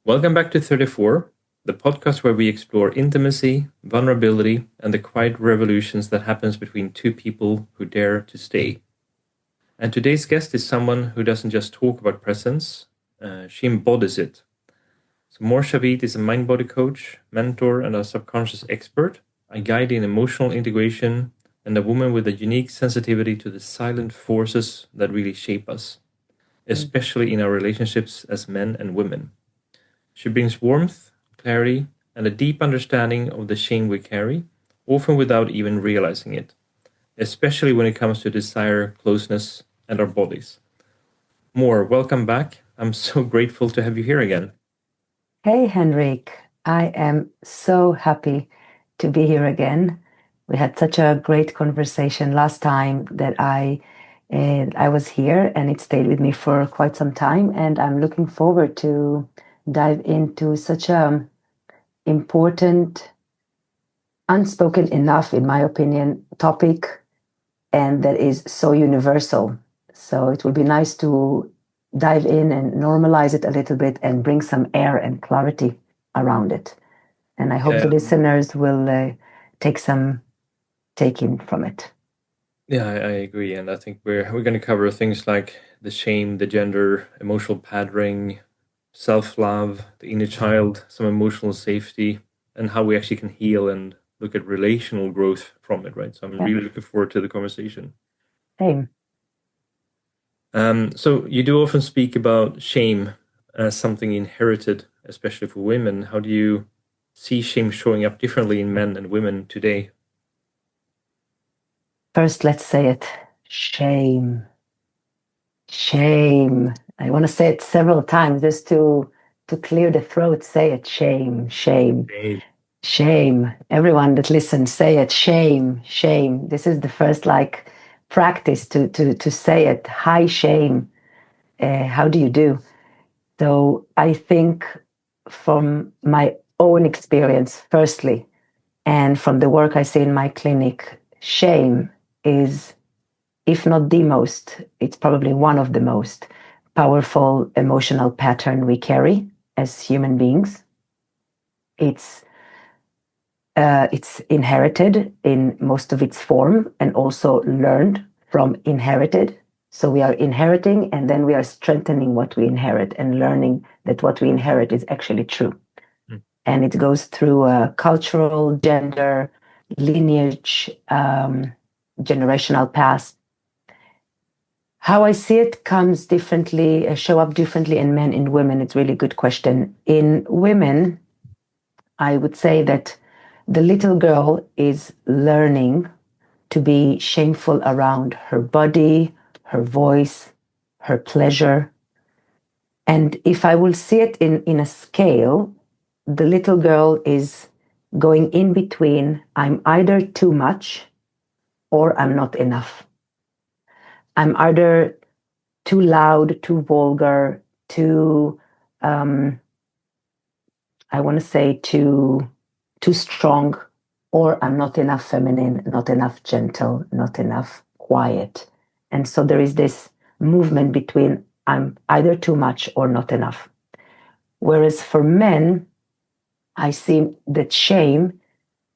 Welcome back to 34, the podcast where we explore intimacy, vulnerability, and the quiet revolutions that happens between two people who dare to stay. And today's guest is someone who doesn't just talk about presence, she embodies it. So Mor Shavit is a mind-body coach, mentor, and a subconscious expert, a guide in emotional integration, and a woman with a unique sensitivity to the silent forces that really shape us, especially in our relationships as men and women. She brings warmth, clarity, and a deep understanding of the shame we carry, often without even realizing it, especially when it comes to desire, closeness, and our bodies. Mor, welcome back. I'm so grateful to have you here again. Hey, Henrik. I am so happy to be here again. We had such a great conversation last time that I was here, and it stayed with me for quite some time. And I'm looking forward to dive into such a important, unspoken enough, in my opinion, topic, and that is so universal. So it would be nice to dive in and normalize it a little bit and bring some air and clarity around it. And I hope the listeners will take in from it. Yeah, I agree, and I think we're going to cover things like the shame, the gender, emotional patterning, self-love, the inner child, some emotional safety, and how we actually can heal and look at relational growth from it, right? So I'm really looking forward to the conversation. Same. So you do often speak about shame as something inherited, especially for women. How do you see shame showing up differently in men and women today? First, let's say it. Shame. Shame. I want to say it several times just to clear the throat. Say it. Shame. Shame. Shame. Everyone that listens, say it. Shame. Shame. This is the first practice to say it. Hi, shame. How do you do? So I think from my own experience, firstly, and from the work I see in my clinic, shame is, if not the most, it's probably one of the most powerful emotional pattern we carry as human beings. It's inherited in most of its form and also learned from inherited. So we are inheriting and then we are strengthening what we inherit and learning that what we inherit is actually true. And it goes through cultural, gender, lineage, generational past. How I see it comes differently, show up differently in men and women. It's really a good question. In women, I would say that the little girl is learning to be shameful around her body, her voice, her pleasure. And if I will see it in a scale, the little girl is going in between. I'm either too much or I'm not enough. I'm either too loud, too vulgar, too, I want to say too strong, or I'm not enough feminine, not enough gentle, not enough quiet. And so there is this movement between I'm either too much or not enough. Whereas for men, I see that shame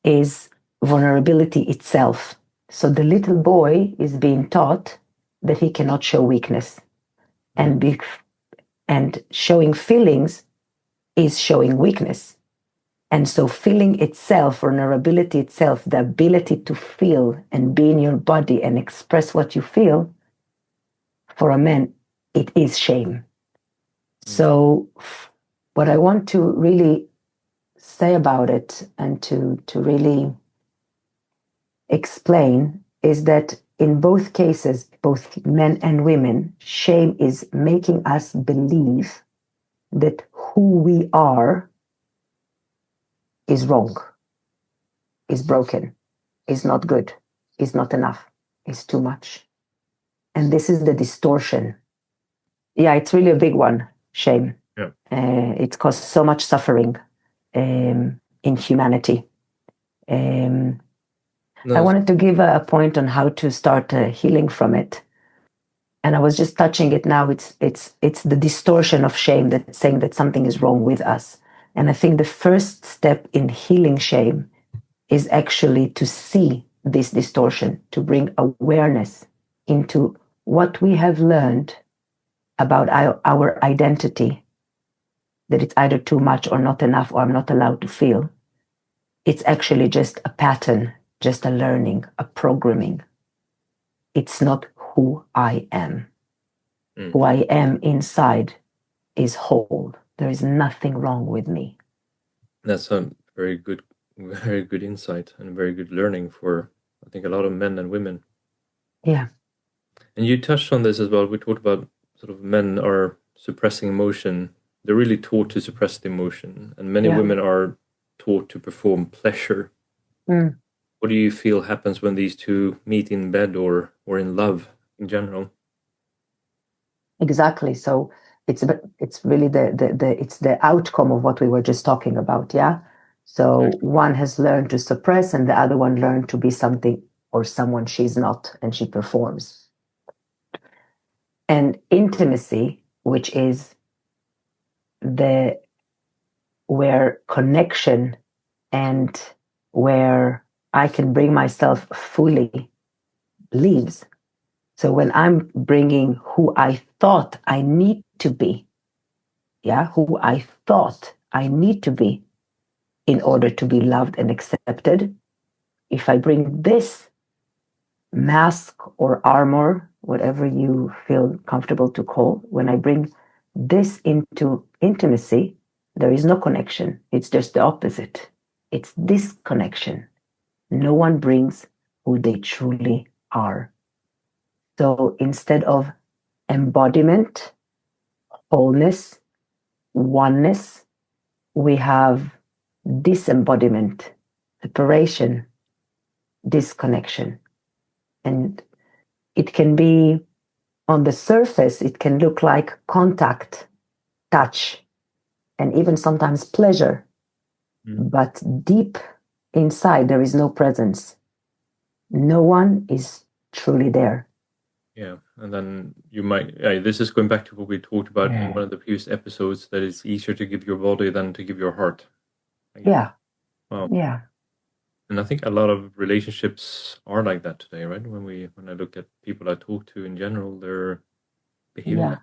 is vulnerability itself. So the little boy is being taught that he cannot show weakness. And showing feelings is showing weakness. And so feeling itself, vulnerability itself, the ability to feel and be in your body and express what you feel, for a man, it is shame. So what I want to really say about it and to really explain is that in both cases, both men and women, shame is making us believe that who we are is wrong, is broken, is not good, is not enough, is too much. And this is the distortion. Yeah, it's really a big one, shame. Yeah. It causes so much suffering in humanity. I wanted to give a point on how to start healing from it. And I was just touching it now. It's the distortion of shame that's saying that something is wrong with us. And I think the first step in healing shame is actually to see this distortion, to bring awareness into what we have learned about our identity, that it's either too much or not enough, or I'm not allowed to feel. It's actually just a pattern, just a learning, a programming. It's not who I am. Who I am inside is whole. There is nothing wrong with me. That's a very good insight and very good learning for, I think, a lot of men and women. Yeah. And you touched on this as well. We talked about sort of men are suppressing emotion. They're really taught to suppress the emotion, and many women are taught to perform pleasure. What do you feel happens when these two meet in bed or in love in general? Exactly. So it's really it's the outcome of what we were just talking about. Yeah. So one has learned to suppress, and the other one learned to be something or someone she's not, and she performs. And intimacy, which is where connection and where I can bring myself fully lives. So when I'm bringing who I thought I need to be, who I thought I need to be in order to be loved and accepted, if I bring this mask or armor, whatever you feel comfortable to call, when I bring this into intimacy, there is no connection. It's just the opposite. It's disconnection. No one brings who they truly are. So instead of embodiment, wholeness, oneness, we have disembodiment, separation, disconnection. And it can be on the surface, it can look like contact, touch, and even sometimes pleasure. But deep inside, there is no presence. No one is truly there. Yeah, and then you might, this is going back to what we talked about in one of the previous episodes, that it's easier to give your body than to give your heart. Yeah. Wow. Yeah. And I think a lot of relationships are like that today, right? When I look at people I talk to in general, they're behaving. Yeah.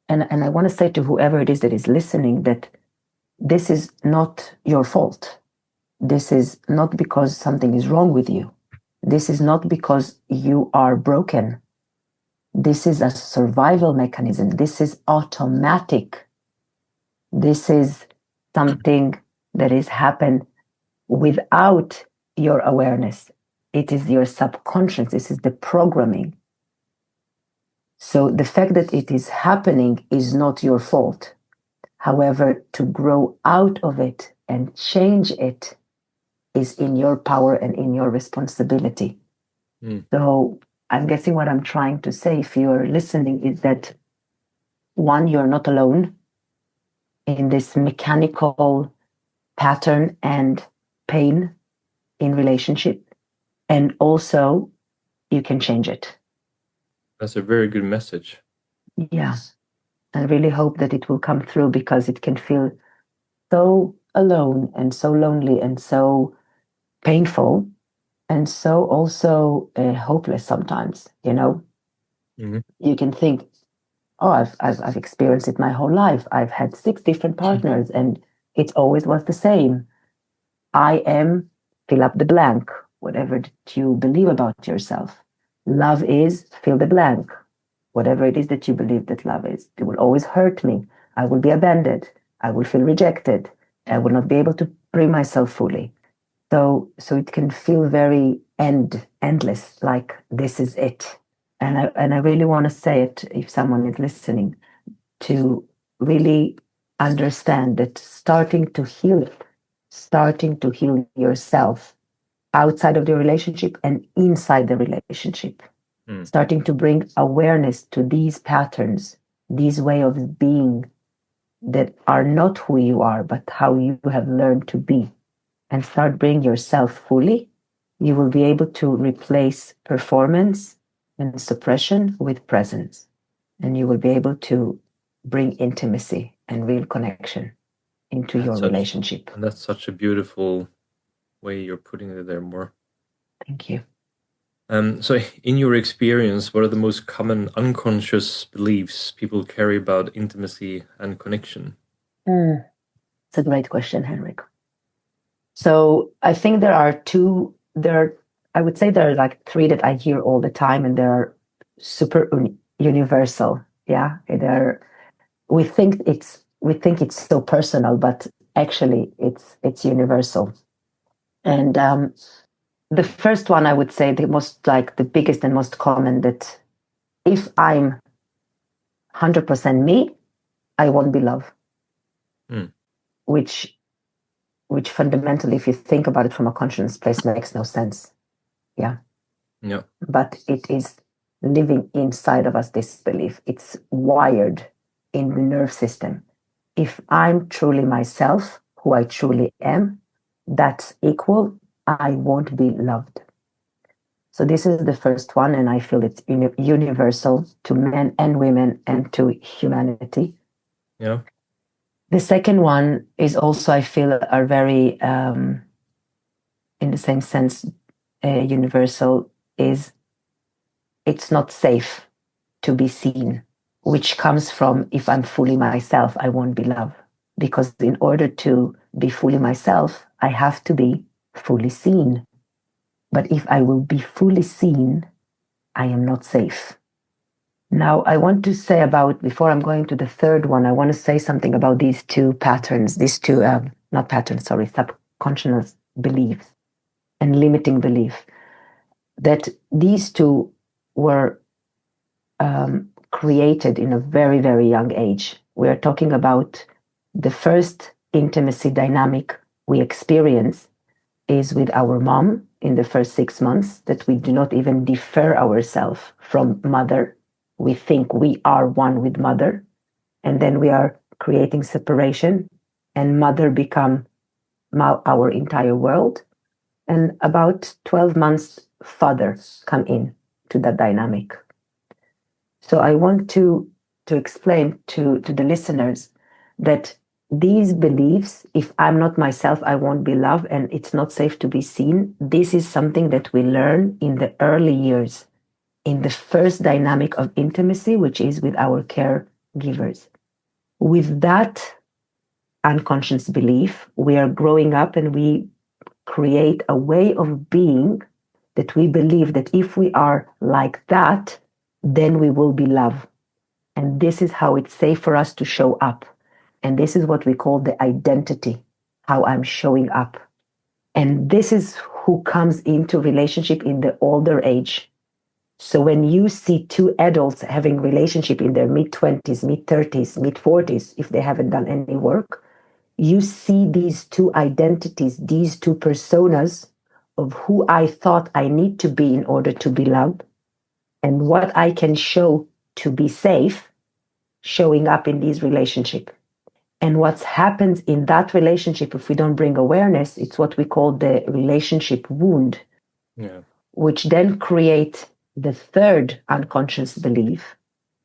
And I want to say to whoever it is that is listening that this is not your fault. This is not because something is wrong with you. This is not because you are broken. This is a survival mechanism. This is automatic. This is something that is happened without your awareness. It is your subconscious. This is the programming. So the fact that it is happening is not your fault. However, to grow out of it and change it is in your power and in your responsibility. So I'm guessing what I'm trying to say, if you're listening, is that one, you're not alone in this mechanical pattern and pain in relationship. And also you can change it. That's a very good message. Yeah. I really hope that it will come through, because it can feel so alone and so lonely and so painful and so also hopeless sometimes, you know. You can think, oh, I've experienced it my whole life. I've had 6 different partners and it always was the same. I am, fill up the blank, whatever that you believe about yourself. Love is, fill the blank, whatever it is that you believe that love is. It will always hurt me. I will be abandoned. I will feel rejected. I will not be able to bring myself fully. So it can feel very endless, like this is it. And I really want to say it, if someone is listening, to really understand that starting to heal yourself outside of the relationship and inside the relationship, starting to bring awareness to these patterns, these way of being that are not who you are, but how you have learned to be, and start bringing yourself fully, you will be able to replace performance and suppression with presence. and you will be able to bring intimacy and real connection into your relationship. And that's such a beautiful way you're putting it there, Mor. Thank you. So in your experience, what are the most common unconscious beliefs people carry about intimacy and connection? It's a great question, Henrik. So I think I would say there are like three that I hear all the time, and they're super universal. Yeah. We think it's so personal, but actually it's universal. And the first one, I would say the biggest and most common, that if I'm 100% me, I won't be loved. Which fundamentally, if you think about it from a conscious place, makes no sense. Yeah. But it is living inside of us, this belief. It's wired in the nerve system. If I'm truly myself, who I truly am, that's equal, I won't be loved. So this is the first one, and I feel it's universal to men and women and to humanity. Yeah. The second one is also, I feel, are very, in the same sense, universal, is it's not safe to be seen, which comes from, if I'm fully myself, I won't be loved. Because in order to be fully myself, I have to be fully seen. But if I will be fully seen, I am not safe. Now, I want to say before I'm going to the third one, I want to say something about these two patterns, subconscious beliefs and limiting belief, that these two were created in a very, very young age. We are talking about the first intimacy dynamic we experience is with our mom in the first 6 months, that we do not even differ ourselves from mother. We think we are one with mother, and then we are creating separation, and mother become our entire world. And about 12 months, father come in to that dynamic. So I want to explain to the listeners that these beliefs, if I'm not myself, I won't be loved, and it's not safe to be seen, this is something that we learn in the early years, in the first dynamic of intimacy, which is with our caregivers. With that unconscious belief, we are growing up and we create a way of being that we believe that if we are like that, then we will be loved. And this is how it's safe for us to show up. And this is what we call the identity, how I'm showing up. And this is who comes into relationship in the older age. So when you see two adults having relationship in their mid-20s, mid-30s, mid-40s, if they haven't done any work, you see these two identities, these two personas of who I thought I need to be in order to be loved, and what I can show to be safe, showing up in these relationships. And what happens in that relationship, if we don't bring awareness, it's what we call the relationship wound, which then create the third unconscious belief,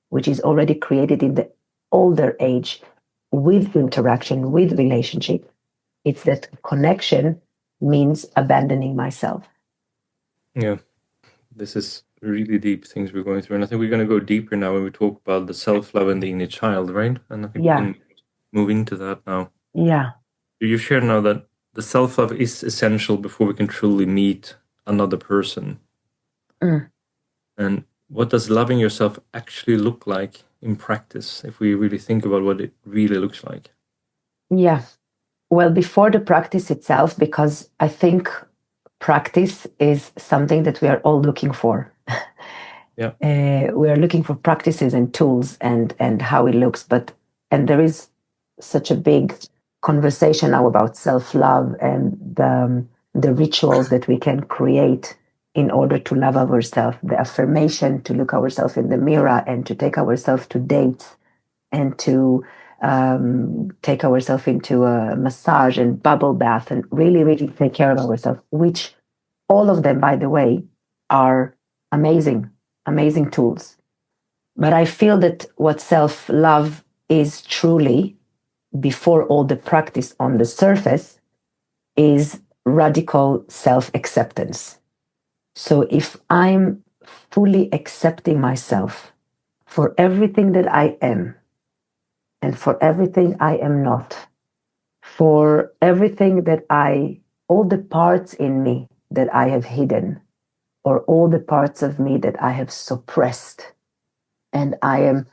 which is already created in the older age with interaction, with relationship. It's that connection means abandoning myself. Yeah, this is really deep things we're going through. And I think we're going to go deeper now when we talk about the self-love and the inner child, right? And I think we can move into that now. Yeah. You shared now that the self-love is essential before we can truly meet another person. And what does loving yourself actually look like in practice, if we really think about what it really looks like? Yeah. Well, before the practice itself, because I think practice is something that we are all looking for. Yeah. We are looking for practices and tools and how it looks, and there is such a big conversation now about self-love and the rituals that we can create in order to love ourselves, the affirmation, to look ourselves in the mirror and to take ourselves to dates and to take ourselves into a massage and bubble bath and really, really take care of ourselves, which all of them, by the way, are amazing tools. But I feel that what self-love is truly, before all the practice on the surface, is radical self-acceptance. So if I'm fully accepting myself for everything that I am and for everything I am not, for everything that all the parts in me that I have hidden, or all the parts of me that I have suppressed, and I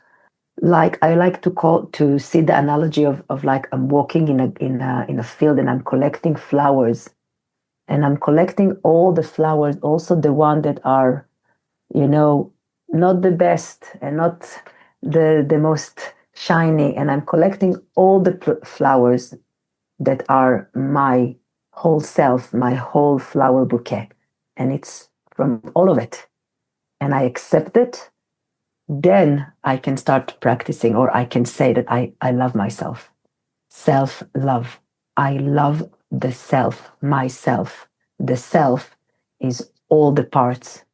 like to see the analogy of like I'm walking in a field and I'm collecting flowers, and I'm collecting all the flowers, also the one that are, not the best and not the most shiny, and I'm collecting all the flowers that are my whole self, my whole flower bouquet, and it's from all of it, and I accept it. Then I can start practicing, or I can say that I love myself. Self-love. I love the self, myself. The self is all the parts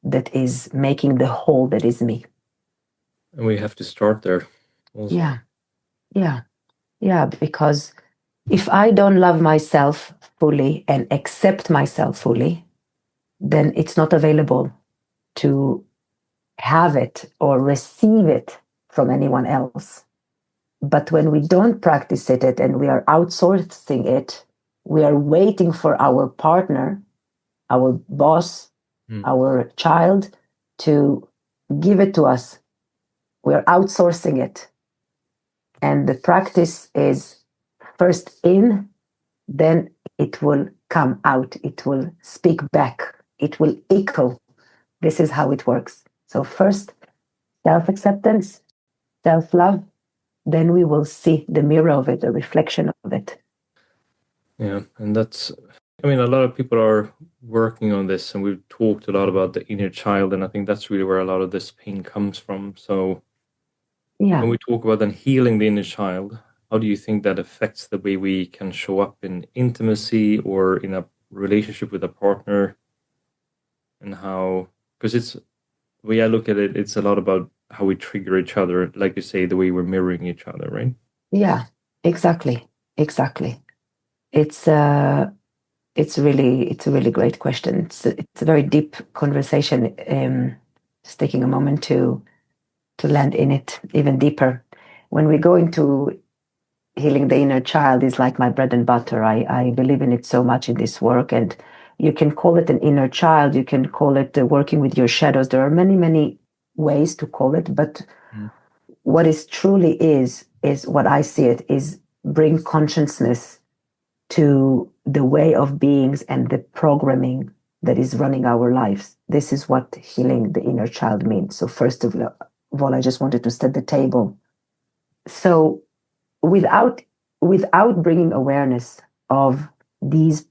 that is making the whole that is me. And we have to start there also. Yeah, because if I don't love myself fully and accept myself fully, then it's not available to have it or receive it from anyone else. But when we don't practice it and we are outsourcing it, we are waiting for our partner, our boss, our child to give it to us. We are outsourcing it. And the practice is first in, then it will come out. It will speak back. It will echo. This is how it works. So first, self-acceptance, self-love, then we will see the mirror of it, the reflection of it. Yeah, and a lot of people are working on this, and we've talked a lot about the inner child, and I think that's really where a lot of this pain comes from. So when we talk about then healing the inner child, how do you think that affects the way we can show up in intimacy or in a relationship with a partner? And how, because the way I look at it, it's a lot about how we trigger each other, like you say, the way we're mirroring each other, right? Yeah, exactly. It's a really great question. It's a very deep conversation. Just taking a moment to land in it even deeper. When we go into healing the inner child, is like my bread and butter. I believe in it so much in this work, and you can call it an inner child. You can call it working with your shadows. There are many ways to call it, but what it truly is what I see it is bring consciousness to the way of beings and the programming that is running our lives. This is what healing the inner child means. So first of all, I just wanted to set the table. So without bringing awareness of these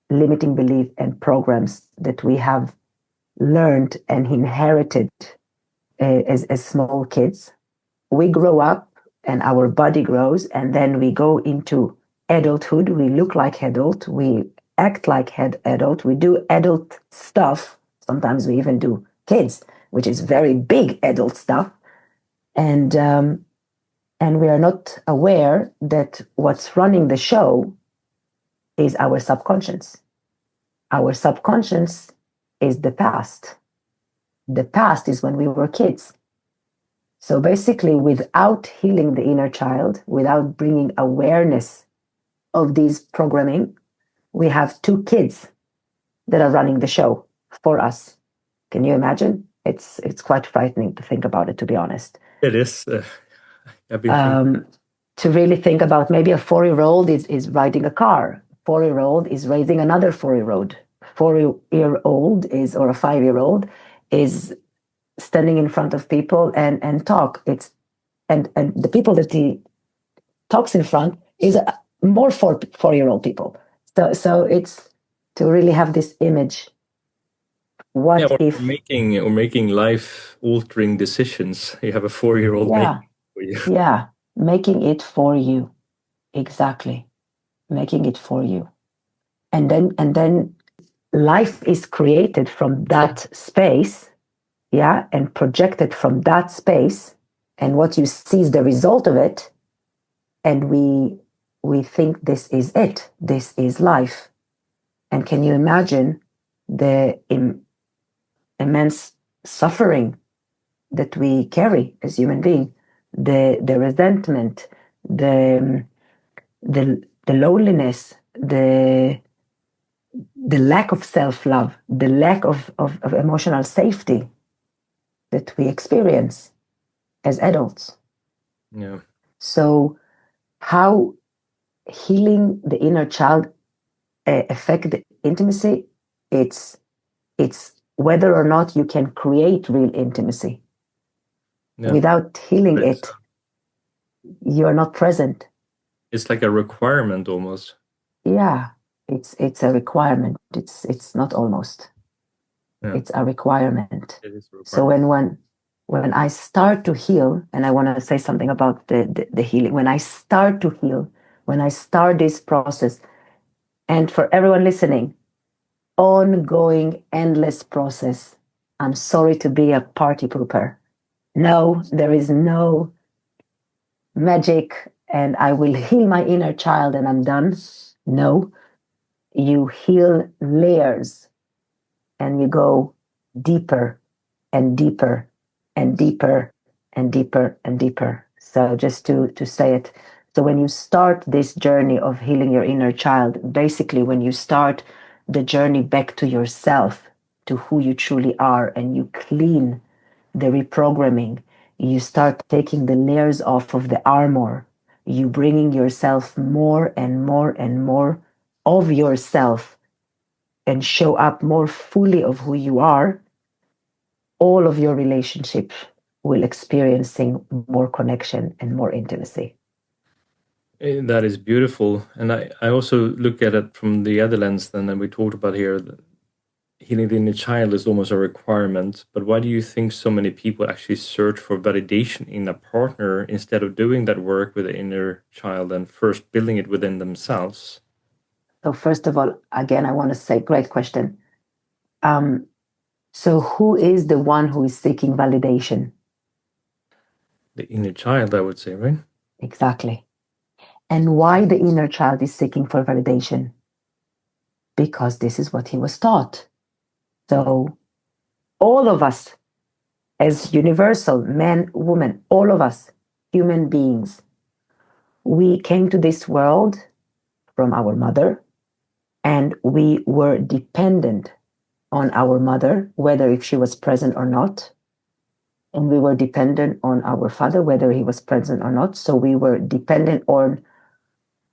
limiting beliefs and programs that we have learned and inherited as small kids, we grow up and our body grows, and then we go into adulthood. We look like adult, we act like adult, we do adult stuff. Sometimes we even do kids, which is very big adult stuff, and we are not aware that what's running the show is our subconscious. Our subconscious is the past. The past is when we were kids. So basically, without healing the inner child, without bringing awareness of these programming, we have two kids that are running the show for us. Can you imagine? It's quite frightening to think about it, to be honest. It is. To really think about, maybe a 4-year-old is riding a car. 4-year-old is raising another 4-year-old. 4-year-old is, or a 5-year-old is standing in front of people and talk. And the people that he talks in front is more 4-year-old people. So it's to really have this image. What if making life altering decisions? You have a 4-year-old making for you. Yeah, making it for you. Exactly. Making it for you. And then life is created from that space. yeah, and project it from that space, and what you see is the result of it, and we think this is it, this is life. And can you imagine the immense suffering that we carry as human beings, the resentment, the loneliness, the lack of self-love, the lack of emotional safety that we experience as adults. Yeah. So how healing the inner child affect the intimacy? It's whether or not you can create real intimacy. Yeah. Without healing it, you're not present. It's like a requirement almost. Yeah, it's a requirement. It's not almost. Yeah. It's a requirement. It is a requirement. So when I start to heal, and I want to say something about the healing, when I start to heal, when I start this process, and for everyone listening, ongoing, endless process. I'm sorry to be a party pooper. No, there is no magic and I will heal my inner child and I'm done. No, you heal layers and you go deeper and deeper and deeper and deeper and deeper. So just to say it. So when you start this journey of healing your inner child, basically when you start the journey back to yourself, to who you truly are, and you clean the reprogramming, you start taking the layers off of the armor, you bringing yourself more and more and more of yourself and show up more fully of who you are, all of your relationships will experiencing more connection and more intimacy. That is beautiful. And I also look at it from the other lens then, and we talked about here that healing the inner child is almost a requirement. But why do you think so many people actually search for validation in a partner instead of doing that work with the inner child and first building it within themselves? So first of all, again, I want to say, great question. So who is the one who is seeking validation? The inner child, I would say, right? Exactly. And why the inner child is seeking for validation? Because this is what he was taught. So all of us, as universal, men, women, all of us, human beings, we came to this world from our mother and we were dependent on our mother, whether if she was present or not. And we were dependent on our father, whether he was present or not. So we were dependent on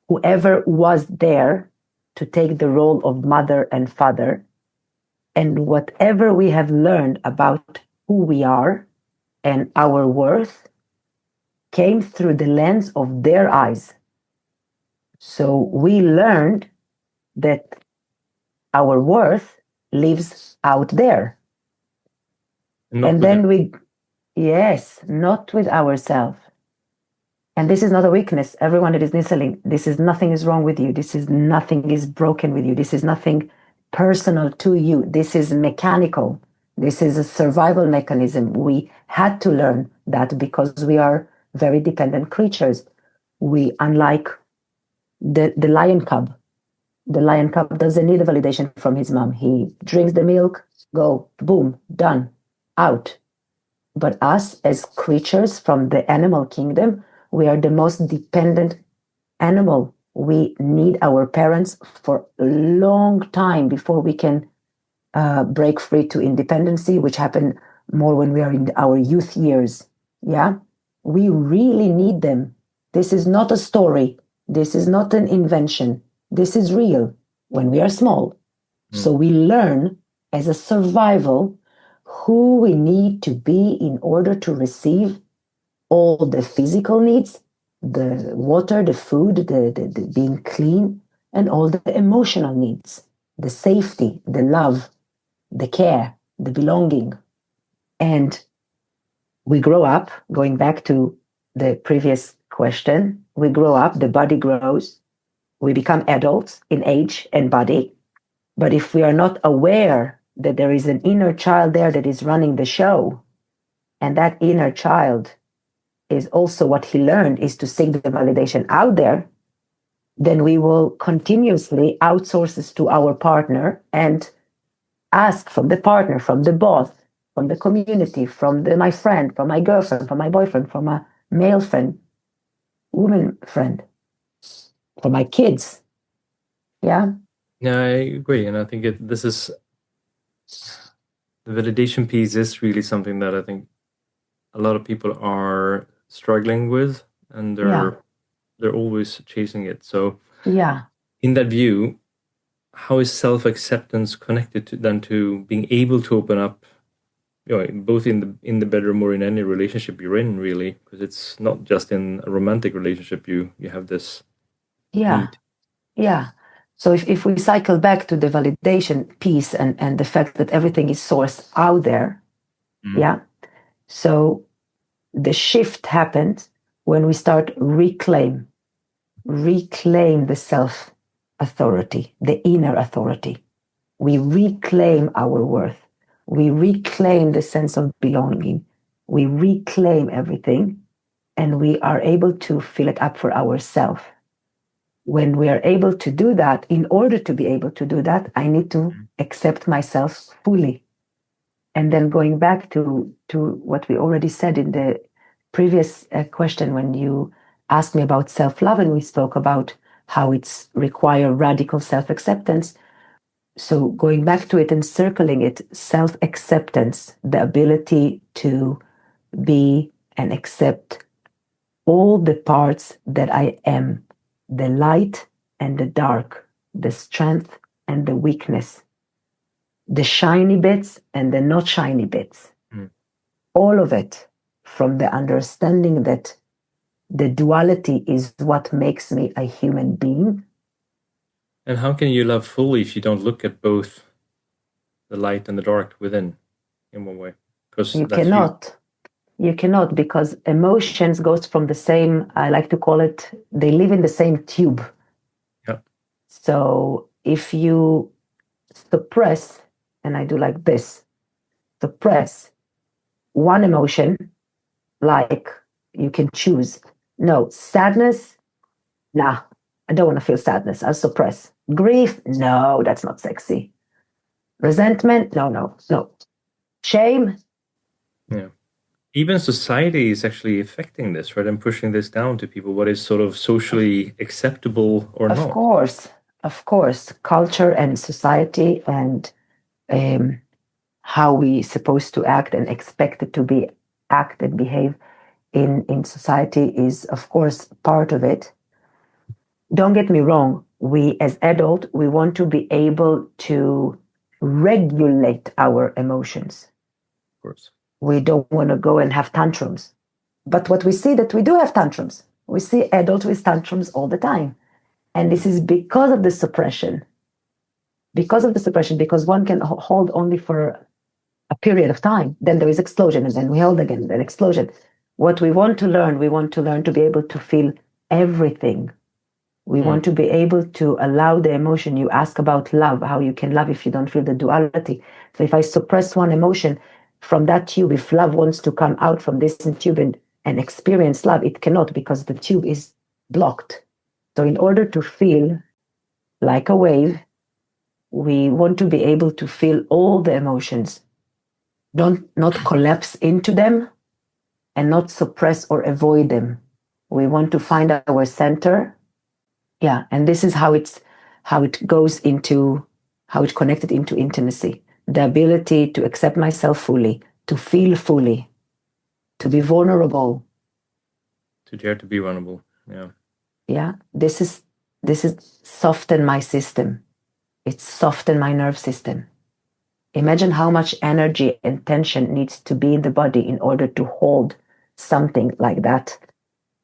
whoever was there to take the role of mother and father. And whatever we have learned about who we are and our worth came through the lens of their eyes. So we learned that our worth lives out there. And then yes, not with ourselves. And this is not a weakness. Everyone that is listening, nothing is wrong with you. Nothing is broken with you. This is nothing personal to you. This is mechanical. This is a survival mechanism. We had to learn that because we are very dependent creatures. We, unlike the lion cub, the lion cub doesn't need a validation from his mom. He drinks the milk, go, boom, done, out. But us as creatures from the animal kingdom, we are the most dependent animal. We need our parents for a long time before we can break free to independency, which happen more when we are in our youth years. Yeah, we really need them. This is not a story. This is not an invention. This is real when we are small. So we learn as a survival who we need to be in order to receive all the physical needs, the water, the food, the being clean, and all the emotional needs, the safety, the love, the care, the belonging. And we grow up, going back to the previous question, we grow up, the body grows, we become adults in age and body. But if we are not aware that there is an inner child there that is running the show, and that inner child is also what he learned is to seek the validation out there, then we will continuously outsource this to our partner and ask from the partner, from the boss, from the community, from my friend, from my girlfriend, from my boyfriend, from a male friend, woman friend, from my kids. Yeah. Yeah, I agree. And I think this is the validation piece is really something that I think a lot of people are struggling with, and they're always chasing it. So Yeah. in that view, how is self-acceptance connected to being able to open up, both in the bedroom or in any relationship you're in, really? Because it's not just in a romantic relationship you have this Yeah. need. Yeah. So if we cycle back to the validation piece and the fact that everything is sourced out there, yeah. So the shift happened when we start reclaim the self authority, the inner authority. We reclaim our worth. We reclaim the sense of belonging. We reclaim everything, and we are able to fill it up for ourselves. When we are able to do that, in order to be able to do that, I need to accept myself fully. And then going back to what we already said in the previous question, when you asked me about self-love and we spoke about how it's require radical self-acceptance. So going back to it and circling it, self-acceptance, the ability to be and accept all the parts that I am, the light and the dark, the strength and the weakness, the shiny bits and the not shiny bits. All of it, from the understanding that the duality is what makes me a human being. And how can you love fully if you don't look at both the light and the dark within in one way? Because You that's you. cannot. You cannot, because emotions goes from the same, I like to call it, they live in the same tube. Yeah. So if you suppress, and I do like this, suppress one emotion, like you can choose. No, sadness, nah, I don't want to feel sadness. I'll suppress. Grief, no, that's not sexy. Resentment, no. Shame. Yeah. Even society is actually affecting this, right? And pushing this down to people, what is sort of socially acceptable or Of not. course, culture and society and how we supposed to act and expected to be act and behave in society is of course part of it. Don't get me wrong, we as adult, we want to be able to regulate our emotions. Of course. We don't want to go and have tantrums. But what we see that we do have tantrums. We see adults with tantrums all the time. And this is because of the suppression. Because one can hold only for a period of time. Then there is explosion, and then we hold again, then explosion. What we want to learn to be able to feel everything. We want to be able to allow the emotion. You ask about love, how you can love if you don't feel the duality. So if I suppress one emotion from that tube, if love wants to come out from this tube and experience love, it cannot because the tube is blocked. So in order to feel like a wave, we want to be able to feel all the emotions, not collapse into them and not suppress or avoid them. We want to find our center. Yeah, and this is how it goes into how it connected into intimacy. The ability to accept myself fully, to feel fully, to be vulnerable. To dare to be vulnerable. Yeah. Yeah, this is soften my system. It's soften my nerve system. Imagine how much energy and tension needs to be in the body in order to hold something like that.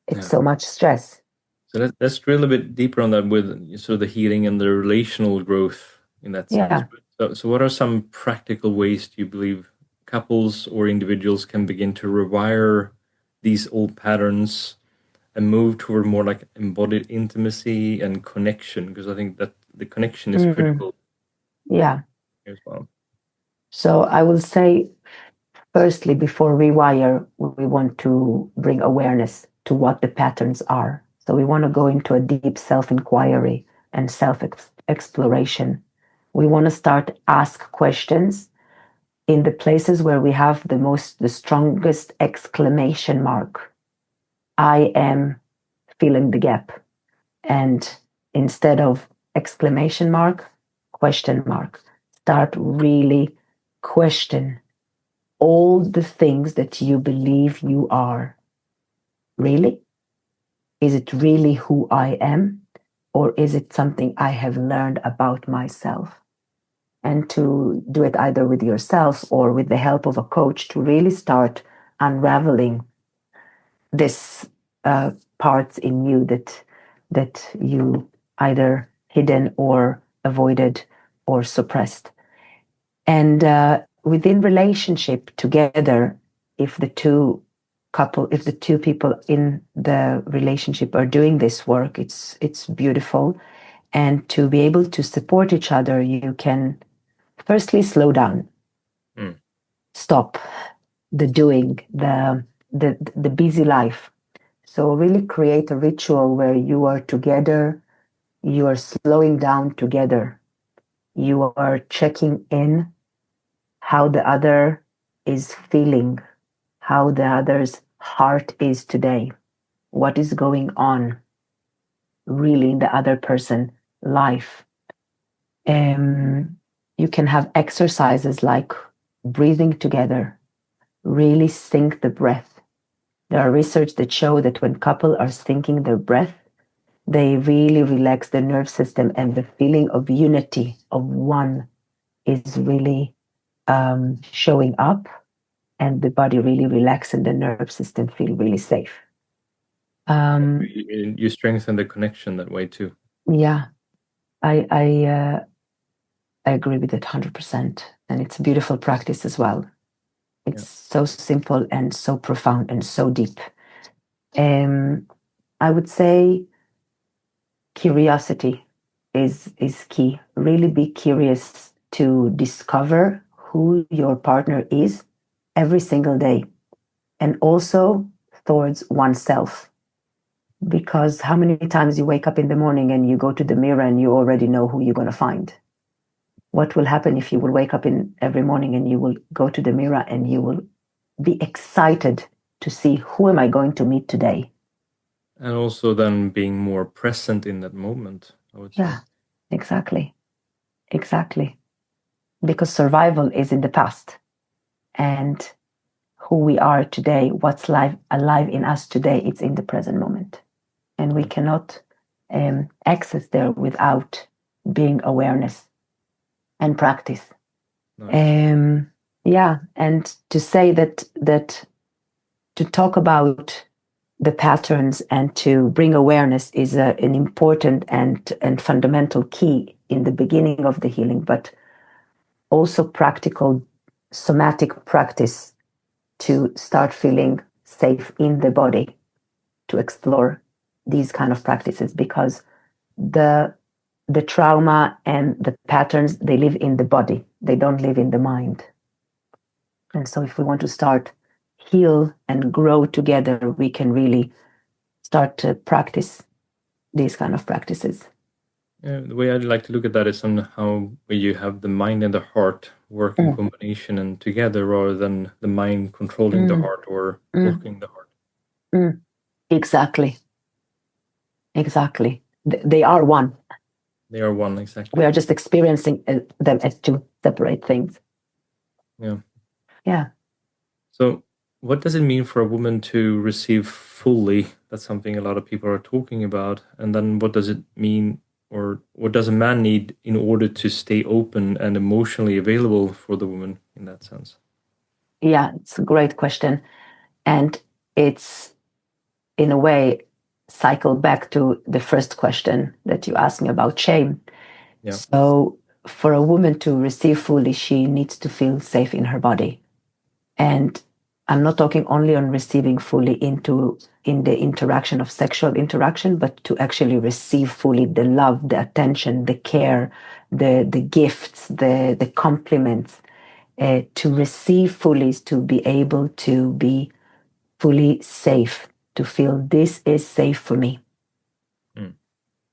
It's so much stress. So let's drill a bit deeper on that with sort of the healing and the relational growth in that sense. So what are some practical ways do you believe couples or individuals can begin to rewire these old patterns and move toward more like embodied intimacy and connection? Because I think that the connection is critical. Yeah. As well. So I will say, firstly, before rewire, we want to bring awareness to what the patterns are. So we want to go into a deep self-inquiry and self-exploration. We want to start ask questions in the places where we have the strongest exclamation mark. I am filling the gap. And instead of exclamation mark, question mark. Start really question all the things that you believe you are. Really? Is it really who I am? Or is it something I have learned about myself? And to do it either with yourself or with the help of a coach to really start unraveling this parts in you that you either hidden or avoided or suppressed. And within relationship together, if the two people in the relationship are doing this work, it's beautiful. And to be able to support each other, you can firstly slow down, stop the doing, the busy life. So really create a ritual where you are together, you are slowing down together, you are checking in how the other is feeling, how the other's heart is today, what is going on really in the other person's life. You can have exercises like breathing together, really sync the breath. There are research that show that when couples are syncing their breath, they really relax the nerve system, and the feeling of unity of one is really showing up, and the body really relax and the nerve system feel really safe. You strengthen the connection that way too. Yeah, I agree with it 100%, and it's a beautiful practice as well. It's so simple and so profound and so deep. I would say curiosity is key. Really be curious to discover who your partner is every single day, and also towards oneself. Because how many times you wake up in the morning and you go to the mirror and you already know who you're going to find? What will happen if you will wake up in every morning and you will go to the mirror and you will be excited to see who am I going to meet today? And also then being more present in that moment, I would say. Yeah, exactly. Because survival is in the past, and who we are today, what's alive in us today, it's in the present moment. And we cannot access there without being awareness and practice. Nice. Yeah, and to say that to talk about the patterns and to bring awareness is an important and fundamental key in the beginning of the healing, but also practical somatic practice to start feeling safe in the body to explore these kind of practices, because the trauma and the patterns, they live in the body, they don't live in the mind. And so if we want to start heal and grow together, we can really start to practice these kind of practices. Yeah, the way I'd like to look at that is somehow where you have the mind and the heart work in combination and together, rather than the mind controlling the heart or blocking the heart. Exactly. They are one. They are one, exactly. We are just experiencing them as two separate things. Yeah. So what does it mean for a woman to receive fully? That's something a lot of people are talking about. And then what does it mean, or what does a man need in order to stay open and emotionally available for the woman in that sense? Yeah, it's a great question. And it's, in a way, cycle back to the first question that you asked me about shame. Yeah. So for a woman to receive fully, she needs to feel safe in her body. And I'm not talking only on receiving fully in the interaction of sexual interaction, but to actually receive fully the love, the attention, the care, the gifts, the compliments, To receive fully is to be able to be fully safe, to feel this is safe for me.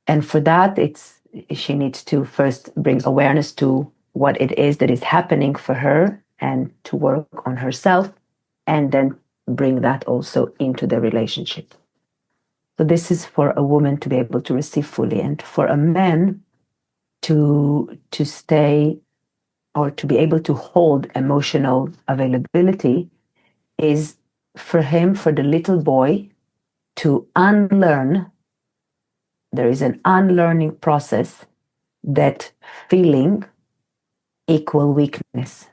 And for that, she needs to first bring awareness to what it is that is happening for her and to work on herself, and then bring that also into the relationship. So this is for a woman to be able to receive fully, and for a man to stay or to be able to hold emotional availability is for him, for the little boy, to unlearn. There is an unlearning process that feeling equal weakness.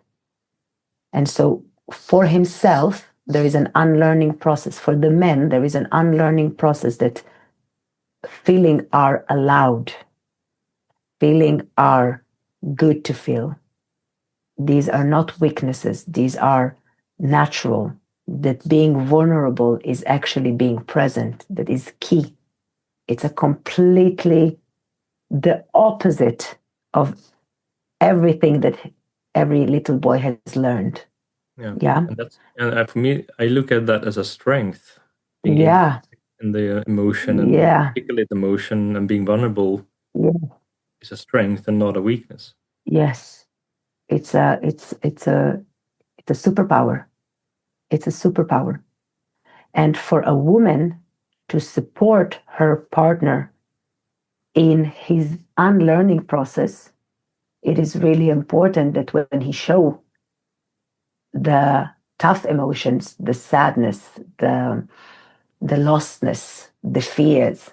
And so for himself, there is an unlearning process. For the men, there is an unlearning process that feeling are allowed, feeling are good to feel. These are not weaknesses, these are natural. That being vulnerable is actually being present, that is key. It's a completely the opposite of everything that every little boy has learned. Yeah. And for me, I look at that as a strength. Being able in the emotion and articulate emotion and being vulnerable is a strength and not a weakness. Yes, it's a superpower. It's a superpower. And for a woman to support her partner in his unlearning process, it is really important that when he shows the tough emotions, the sadness, the lostness, the fears,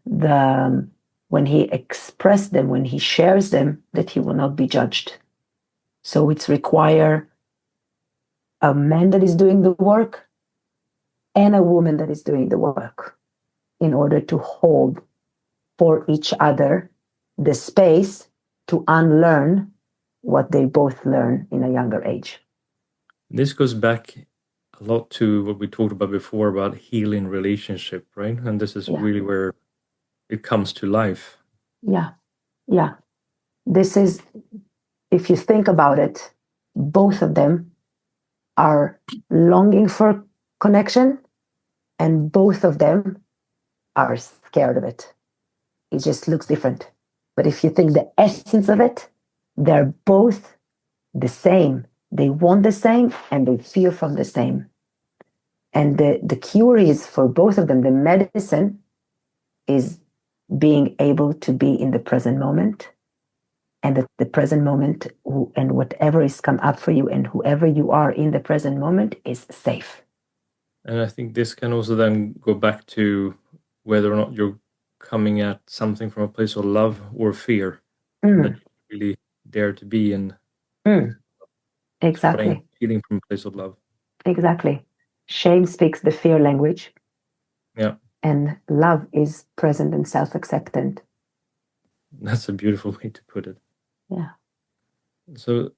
when he expresses them, when he shares them, that he will not be judged. So it's require a man that is doing the work and a woman that is doing the work in order to hold for each other the space to unlearn what they both learn in a younger age. This goes back a lot to what we talked about before about healing relationship, right? And this is really where it comes to life. Yeah. This is, if you think about it, both of them are longing for connection, and both of them are scared of it. It just looks different. But if you think the essence of it, they're both the same. They want the same and they feel from the same. And the cure is for both of them, the medicine is being able to be in the present moment, and that the present moment and whatever is come up for you and whoever you are in the present moment is safe. And I think this can also then go back to whether or not you're coming at something from a place of love or fear that you really dare to be in. Exactly. Feeling from a place of love. Exactly. Shame speaks the fear language. Yeah. And love is present and self-acceptant. That's a beautiful way to put it. Yeah. So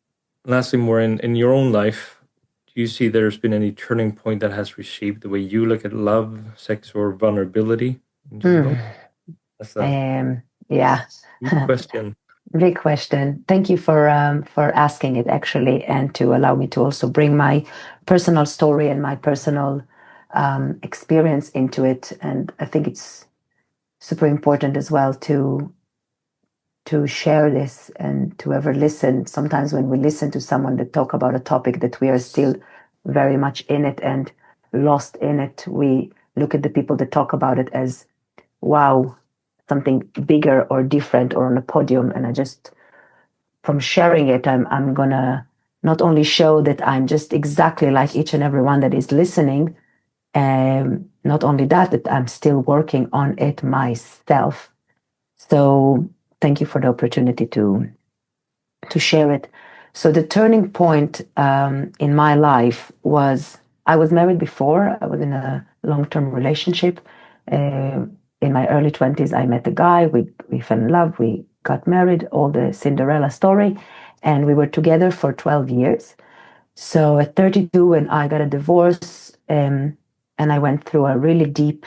lastly, Mor, in your own life, do you see there's been any turning point that has reshaped the way you look at love, sex, or vulnerability in general? That's a big question. Big question. Thank you for asking it, actually, and to allow me to also bring my personal story and my personal experience into it. And I think it's super important as well to share this and to ever listen. Sometimes when we listen to someone that talk about a topic that we are still very much in it and lost in it, we look at the people that talk about it as, wow, something bigger or different or on a podium. And I just, from sharing it, I'm gonna not only show that I'm just exactly like each and every one that is listening, not only that I'm still working on it myself. So thank you for the opportunity to share it. So the turning point in my life was, I was married before. I was in a long-term relationship. In my early 20s, I met a guy. We fell in love. We got married, all the Cinderella story. And we were together for 12 years. So at 32, when I got a divorce, and I went through a really deep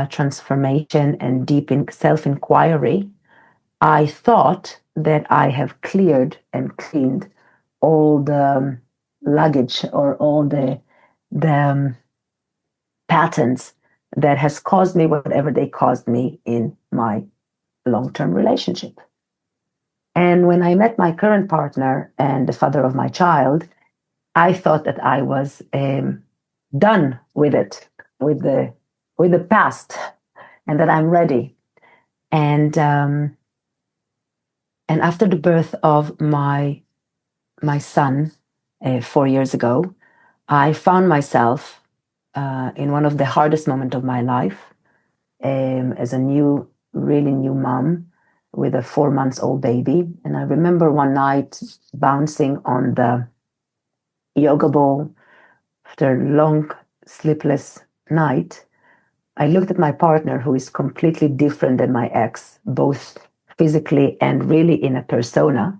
transformation and deep in self-inquiry, I thought that I have cleared and cleaned all the luggage or all the patterns that has caused me whatever they caused me in my long-term relationship. And when I met my current partner and the father of my child, I thought that I was done with it, with the past, and that I'm ready. And after the birth of my son 4 years ago, I found myself in one of the hardest moments of my life as a really new mom with a 4 months old baby. And I remember one night bouncing on the yoga ball after a long sleepless night. I looked at my partner, who is completely different than my ex, both physically and really in a persona.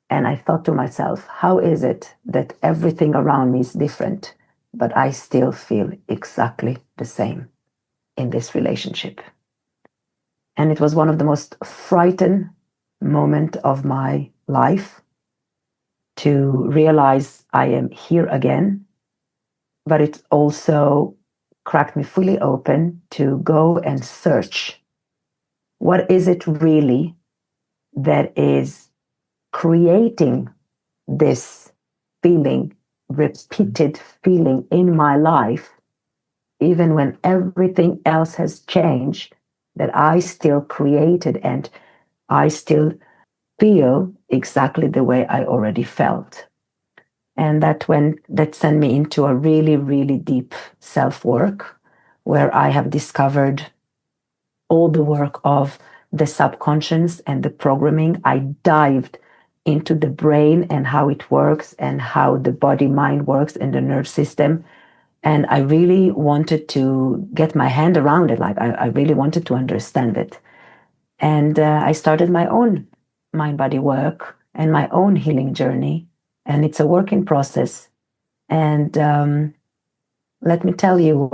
And I thought to myself, how is it that everything around me is different, but I still feel exactly the same in this relationship? And it was one of the most frightened moments of my life to realize I am here again, but it also cracked me fully open to go and search what is it really that is creating this feeling, repeated feeling in my life, even when everything else has changed, that I still created and I still feel exactly the way I already felt. And that sent me into a really, really deep self-work, where I have discovered all the work of the subconscious and the programming. I dived into the brain and how it works and how the body mind works and the nerve system. And I really wanted to get my hand around it. Like I really wanted to understand it. And I started my own mind body work and my own healing journey. And it's a work in process. And let me tell you,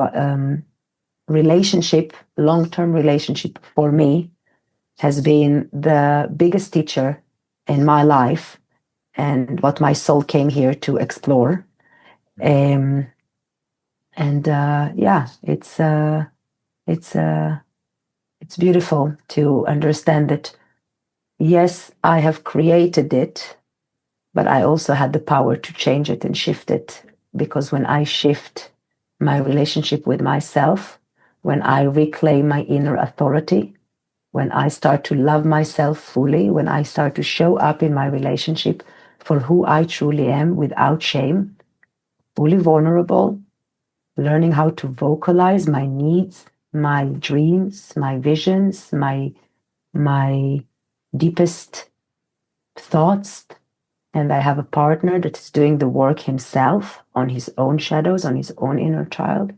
long-term relationship for me has been the biggest teacher in my life and what my soul came here to explore. Um, and yeah, it's beautiful to understand that, yes, I have created it, but I also had the power to change it and shift it. Because when I shift my relationship with myself, when I reclaim my inner authority, when I start to love myself fully, when I start to show up in my relationship for who I truly am without shame, fully vulnerable, learning how to vocalize my needs, my dreams, my visions, my deepest thoughts. And I have a partner that is doing the work himself on his own shadows, on his own inner child.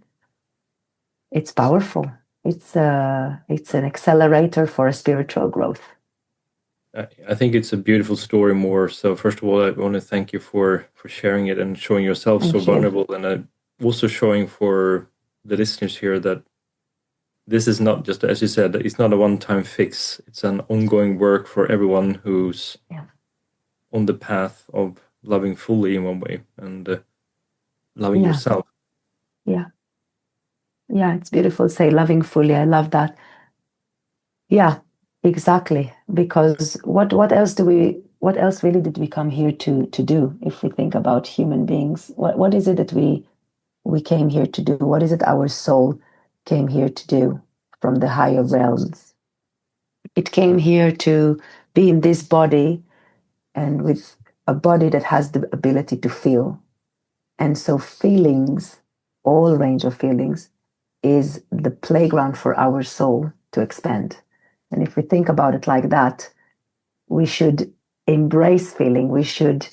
It's powerful. It's an accelerator for a spiritual growth. I think it's a beautiful story, Mor. So first of all, I want to thank you for sharing it and showing yourself so vulnerable, and also showing for the listeners here that this is not just, as you said, it's not a one-time fix. It's an ongoing work for everyone who's on the path of loving fully in one way and loving yourself. Yeah. Yeah, it's beautiful. Say loving fully. I love that. Yeah, exactly. Because what else really did we come here to do? If we think about human beings, what is it that we came here to do? What is it our soul came here to do from the higher realms? It came here to be in this body, and with a body that has the ability to feel. And so feelings, all range of feelings, is the playground for our soul to expand. And if we think about it like that, we should embrace feeling. We should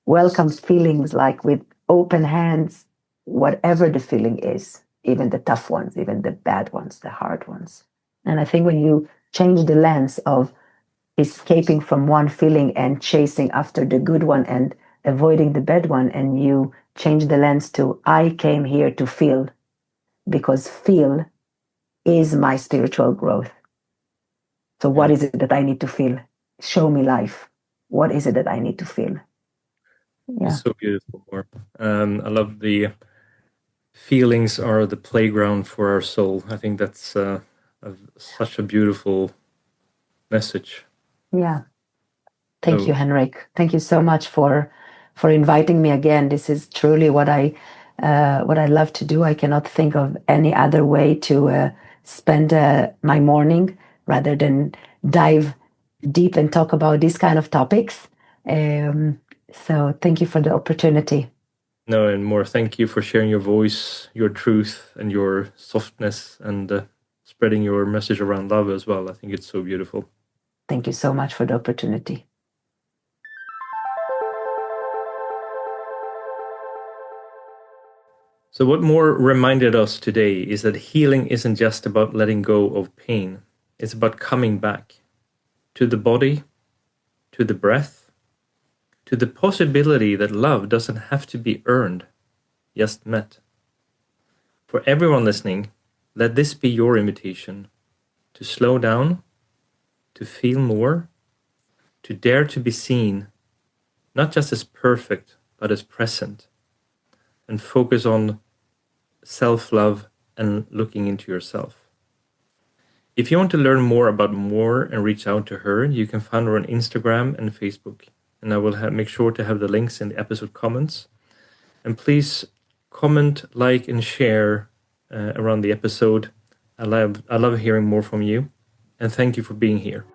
welcome feelings like with open hands, whatever the feeling is, even the tough ones, even the bad ones, the hard ones. And I think when you change the lens of escaping from one feeling and chasing after the good one and avoiding the bad one, and you change the lens to, I came here to feel, because feel is my spiritual growth. So what is it that I need to feel? Show me life. What is it that I need to feel? Yeah. It's so beautiful, Mor. I love the feelings are the playground for our soul. I think that's such a beautiful message. Yeah. Thank you, So, Henrik. Thank you so much for inviting me again. This is truly what I love to do. I cannot think of any other way to spend my morning rather than dive deep and talk about these kind of topics. So thank you for the opportunity. no, and Mor, thank you for sharing your voice, your truth, and your softness, and spreading your message around love as well. I think it's so beautiful. Thank you so much for the opportunity. So, what Mor reminded us today is that healing isn't just about letting go of pain, it's about coming back to the body, to the breath, to the possibility that love doesn't have to be earned, just met. For everyone listening, let this be your invitation to slow down, to feel more, to dare to be seen, not just as perfect, but as present, and focus on self-love and looking into yourself. If you want to learn more about Mor and reach out to her, you can find her on Instagram and Facebook. And I will make sure to have the links in the episode comments. And please comment, like, and share around the episode. I love hearing more from you. And thank you for being here.